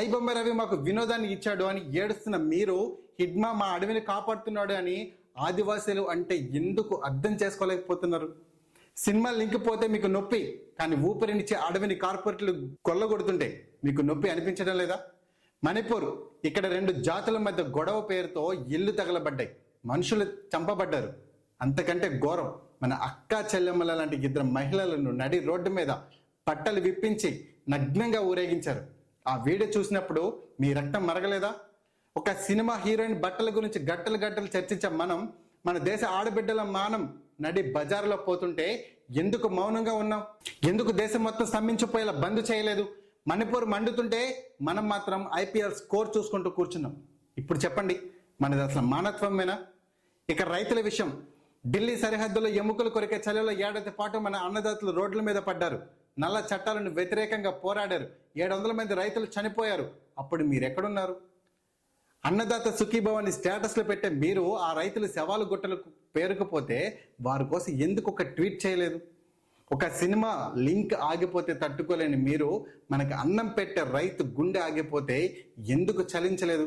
ఐబొమ్మ రవి మాకు వినోదాన్ని ఇచ్చాడు అని ఏడుస్తున్న మీరు, హిడ్మా మా అడవిని కాపాడుతున్నాడు అని ఆదివాసీలు అంటే ఎందుకు అర్థం చేసుకోలేకపోతున్నారు? సినిమా లింక్ పోతే మీకు నొప్పి, కానీ ఊపిరినిచ్చే అడవిని కార్పొరేట్లు కొల్లగొడుతుంటే మీకు నొప్పి అనిపించడం లేదా? మణిపూర్, ఇక్కడ 2 జాతుల మధ్య గొడవ పేరుతో ఇల్లు తగలబడ్డాయి, మనుషులు చంపబడ్డారు. అంతకంటే ఘోరం, మన అక్కా చెల్లెమ్మల లాంటి 2 మహిళలను నడి రోడ్డు మీద పట్టలు విప్పించి నగ్నంగా ఊరేగించారు. ఆ వీడియో చూసినప్పుడు మీ రక్తం మరగలేదా? ఒక సినిమా హీరోయిన్ బట్టల గురించి గట్టలు గట్టలు చర్చించే మనం, మన దేశ ఆడబిడ్డల మానం నడి బజారులో పోతుంటే ఎందుకు మౌనంగా ఉన్నాం? ఎందుకు దేశం మొత్తం స్తంభించిపోయేలా బంద్ చేయలేదు? మణిపూర్ మండుతుంటే మనం మాత్రం ఐపీఎల్ స్కోర్ చూసుకుంటూ కూర్చున్నాం. ఇప్పుడు చెప్పండి, మనది అసలు మానత్వమేనా? ఇక రైతుల విషయం, ఢిల్లీ సరిహద్దులో ఎముకలు కొరికే చలిలో ఏడాది పాటు మన అన్నదాతలు రోడ్ల మీద పడ్డారు, నల్ల చట్టాలను వ్యతిరేకంగా పోరాడారు, 700 మంది రైతులు చనిపోయారు. అప్పుడు మీరెక్కడున్నారు? అన్నదాత సుఖీభవని స్టేటస్లో పెట్టే మీరు ఆ రైతులు శవాలు గుట్టలకు పేరుకుపోతే వారి కోసం ఎందుకు ఒక ట్వీట్ చేయలేదు? ఒక సినిమా లింక్ ఆగిపోతే తట్టుకోలేని మీరు, మనకి అన్నం పెట్టే రైతు గుండె ఆగిపోతే ఎందుకు చలించలేదు?